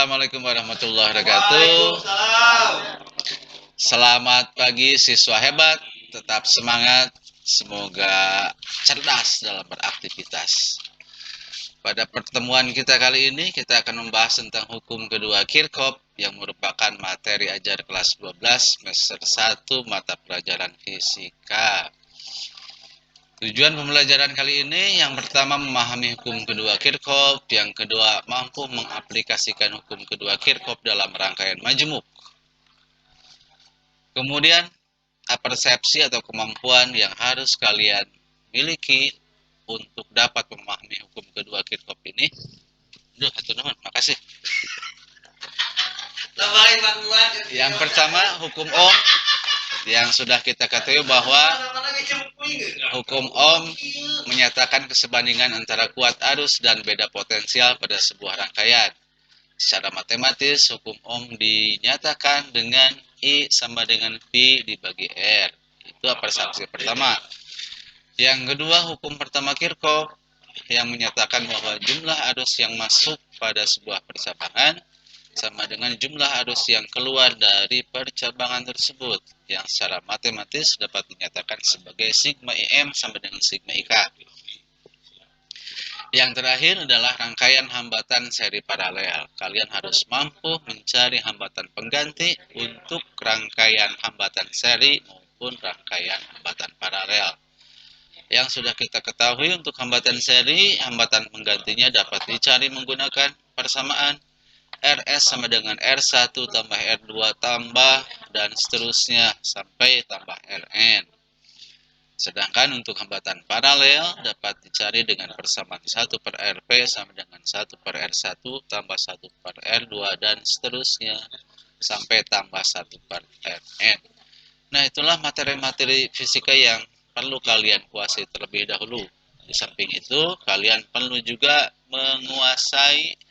Assalamualaikum warahmatullahi wabarakatuh. Selamat pagi siswa hebat, tetap semangat, semoga cerdas dalam beraktivitas. Pada pertemuan kita kali ini, kita akan membahas tentang hukum kedua Kirchhoff yang merupakan materi ajar kelas 12 semester 1 mata pelajaran fisika. Tujuan pembelajaran kali ini yang pertama memahami hukum kedua Kirchhoff, yang kedua mampu mengaplikasikan hukum kedua Kirchhoff dalam rangkaian majemuk. Kemudian persepsi atau kemampuan yang harus kalian miliki untuk dapat memahami hukum kedua Kirchhoff ini. Duh, teman, makasih. Yang pertama hukum Ohm, yang sudah kita ketahui bahwa hukum Ohm menyatakan kesebandingan antara kuat arus dan beda potensial pada sebuah rangkaian. Secara matematis, hukum Ohm dinyatakan dengan I sama dengan V dibagi R. Itu persepsi pertama. Yang kedua, hukum pertama Kirchhoff yang menyatakan bahwa jumlah arus yang masuk pada sebuah percabangan sama dengan jumlah arus yang keluar dari percabangan tersebut, yang secara matematis dapat dinyatakan sebagai sigma IM sama dengan sigma IK. Yang terakhir adalah rangkaian hambatan seri paralel. Kalian harus mampu mencari hambatan pengganti untuk rangkaian hambatan seri maupun rangkaian hambatan paralel. Yang sudah kita ketahui untuk hambatan seri, hambatan penggantinya dapat dicari menggunakan persamaan RS sama dengan R1 tambah R2 tambah dan seterusnya sampai tambah Rn. Sedangkan untuk hambatan paralel dapat dicari dengan persamaan 1 per Rp sama dengan 1 per R1 tambah 1 per R2 dan seterusnya sampai tambah 1 per Rn. Nah, itulah materi-materi fisika yang perlu kalian kuasai terlebih dahulu. Di samping itu, kalian perlu juga menguasai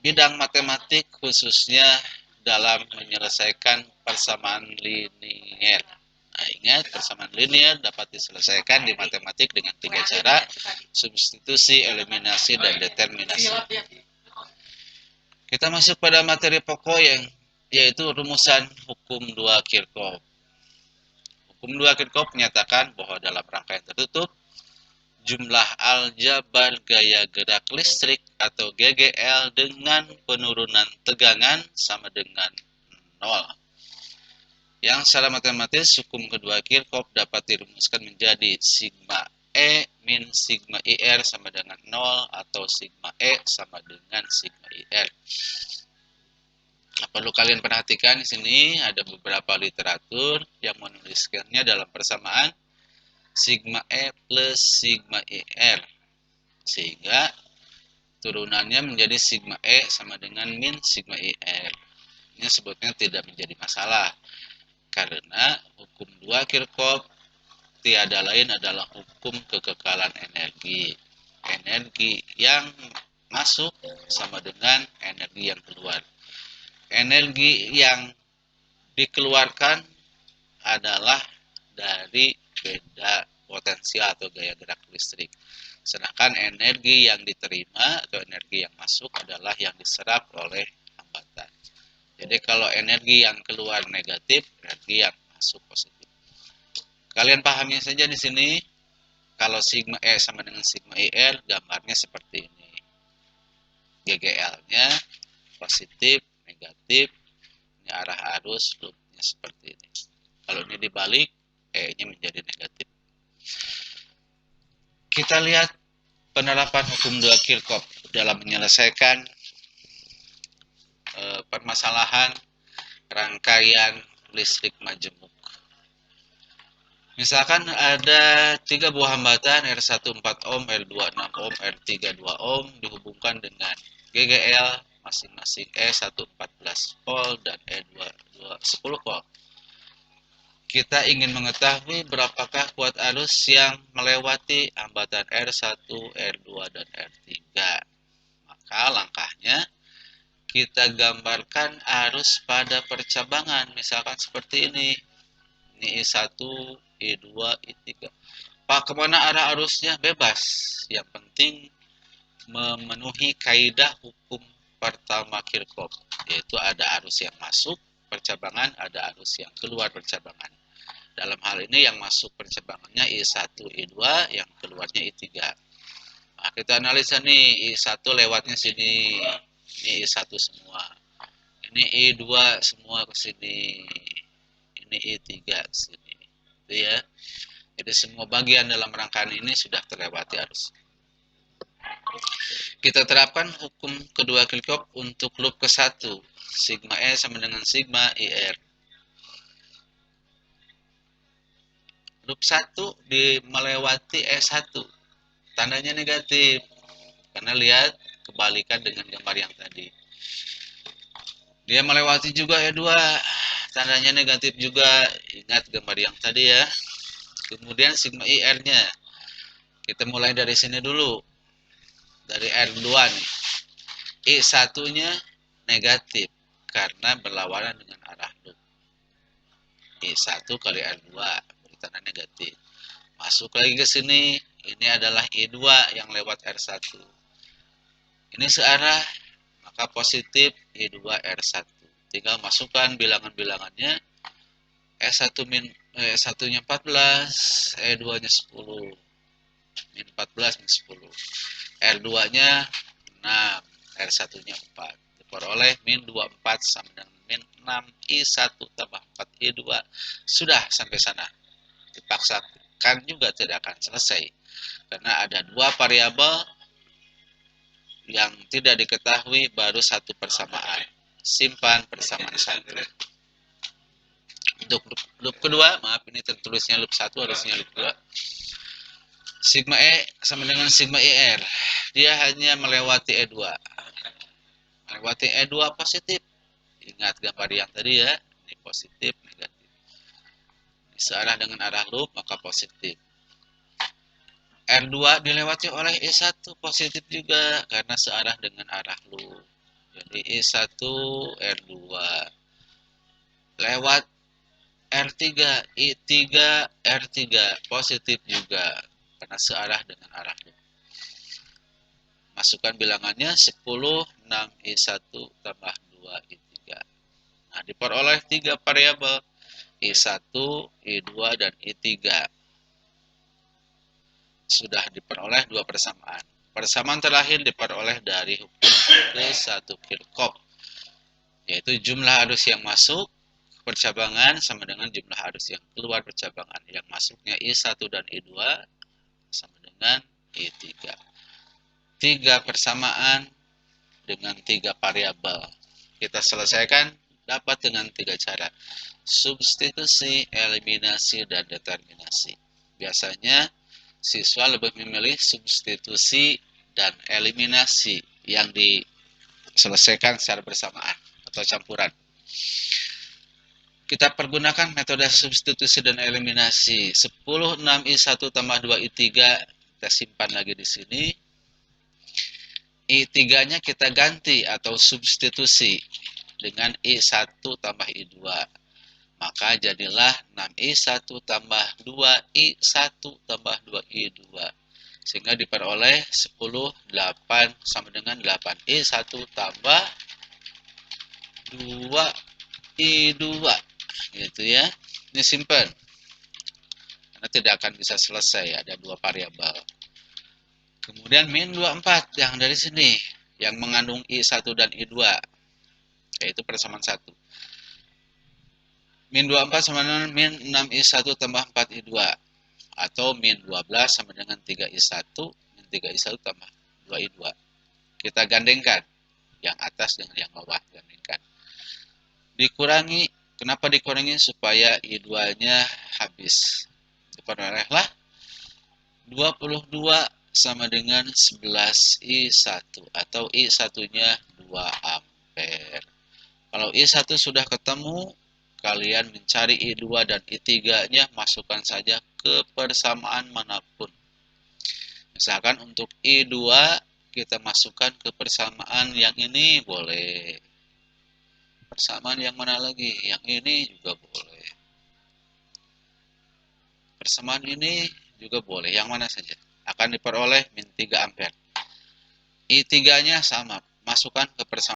bidang matematik khususnya dalam menyelesaikan persamaan linier. Nah, ingat, persamaan linier dapat diselesaikan di matematik dengan 3 cara: substitusi, eliminasi, dan determinasi. Kita masuk pada materi pokok yaitu rumusan hukum 2 Kirchhoff. Hukum 2 Kirchhoff menyatakan bahwa dalam rangkaian tertutup, jumlah aljabar gaya gerak listrik atau GGL dengan penurunan tegangan sama dengan 0. Yang secara matematis, hukum kedua Kirchhoff dapat dirumuskan menjadi sigma E min sigma IR sama dengan 0 atau sigma E sama dengan sigma IR. Nah, perlu kalian perhatikan di sini ada beberapa literatur yang menuliskannya dalam persamaan sigma E plus sigma IR, sehingga turunannya menjadi sigma E sama dengan min sigma IR. Ini sebetulnya tidak menjadi masalah, karena hukum 2 Kirchhoff tiada lain adalah hukum kekekalan energi. Energi yang masuk sama dengan energi yang keluar. Energi yang dikeluarkan adalah dari beda potensial atau gaya gerak listrik. Sedangkan energi yang diterima atau energi yang masuk adalah yang diserap oleh hambatan. Jadi kalau energi yang keluar negatif, energi yang masuk positif. Kalian pahami saja di sini, kalau sigma E sama dengan sigma IR, gambarnya seperti ini. GGL-nya positif, negatif, ini arah arus, loopnya seperti ini. Kalau ini dibalik, E-nya menjadi negatif. Kita lihat penerapan hukum 2 Kirchhoff dalam menyelesaikan permasalahan rangkaian listrik majemuk. Misalkan ada 3 buah hambatan R1 4 ohm, R2 6 ohm, R3 2 ohm dihubungkan dengan GGL masing-masing E1 14 volt dan E2 10 volt. Kita ingin mengetahui berapakah kuat arus yang melewati hambatan R1, R2, dan R3. Maka langkahnya kita gambarkan arus pada percabangan. Misalkan seperti ini. Ini I1, I2, I3. Pak, kemana arah arusnya? Bebas. Yang penting memenuhi kaidah hukum utama Kirchhoff, yaitu ada arus yang masuk percabangan, ada arus yang keluar percabangan. Dalam hal ini yang masuk percabangannya I1, I2, yang keluarnya I3. Nah, kita analisa nih, I1 lewatnya sini, ini I1 semua. Ini I2 semua ke sini. Ini I3 ke sini. Gitu ya. Jadi semua bagian dalam rangkaian ini sudah terlewati arus. Kita terapkan hukum kedua Kirchhoff untuk loop ke-1. Sigma E sama dengan sigma IR. Loop 1 melewati E1. Tandanya negatif. Karena lihat kebalikan dengan gambar yang tadi. Dia melewati juga E2. Tandanya negatif juga. Ingat gambar yang tadi ya. Kemudian sigma IR-nya. Kita mulai dari sini dulu. Dari R2 nih. I1-nya negatif karena berlawanan dengan arah loop. I1 kali R2 bertanda negatif. Masuk lagi ke sini, ini adalah I2 yang lewat R1. Ini searah, maka positif I2 R1. Tinggal masukkan bilangan-bilangannya. E1-nya 14, E2-nya 10. Min 14 min 10. R2-nya 6, R1-nya 4. Diperoleh min 24 sama dengan min 6 I1 tambah 4 I2. Sudah sampai sana. Dipaksakan juga tidak akan selesai. Karena ada dua variabel yang tidak diketahui baru satu persamaan. Simpan persamaan satu. Untuk loop kedua, maaf ini tertulisnya loop 1, harusnya loop 2. Sigma E sama dengan sigma IR. Dia hanya melewati E2. Melewati E2 positif. Ingat gambar yang tadi ya. Ini positif, negatif. Ini searah dengan arah loop, maka positif. R2 dilewati oleh E1 positif juga karena searah dengan arah loop. Jadi E1, R2. Lewat R3, I3, R3 positif juga karena searah dengan arah loop. Masukkan bilangannya 10, 6, I1 tambah 2, I3. Nah, diperoleh 3 variabel, I1, I2, dan I3. Sudah diperoleh 2 persamaan. Persamaan terakhir diperoleh dari hukum ke-1 Kirchhoff, yaitu jumlah arus yang masuk percabangan sama dengan jumlah arus yang keluar percabangan. Yang masuknya I1 dan I2 sama dengan I3. 3 persamaan dengan 3 variabel. Kita selesaikan dapat dengan 3 cara. Substitusi, eliminasi, dan determinasi. Biasanya siswa lebih memilih substitusi dan eliminasi yang diselesaikan secara bersamaan atau campuran. Kita pergunakan metode substitusi dan eliminasi. 10, 6, I1 tambah 2, I3 kita simpan lagi di sini. I3-nya kita ganti atau substitusi dengan I1 tambah I2. Maka jadilah 6I1 tambah 2I1 tambah 2I2. Sehingga diperoleh 10, 8 sama dengan 8I1 tambah 2I2. Gitu ya. Ini simpen. Karena tidak akan bisa selesai, ada 2 variabel. Kemudian min 24 yang dari sini, yang mengandung I1 dan I2, yaitu persamaan 1. Min 24 sama dengan min 6I1 tambah 4I2. Atau min 12 sama dengan 3I1, min 3I1 tambah 2I2. Kita gandengkan, yang atas dengan yang bawah, gandengkan. Dikurangi, kenapa dikurangi? Supaya I2-nya habis. Diperolehlah 22 sama dengan 11I1 atau I1-nya 2 ampere. Kalau I1 sudah ketemu, kalian mencari I2 dan I3-nya, masukkan saja ke persamaan manapun. Misalkan untuk I2 kita masukkan ke persamaan yang ini boleh. Persamaan yang mana lagi? Yang ini juga boleh. Persamaan ini juga boleh. Yang mana saja? Akan diperoleh min 3 ampere. I3-nya sama. Masukkan ke persamaan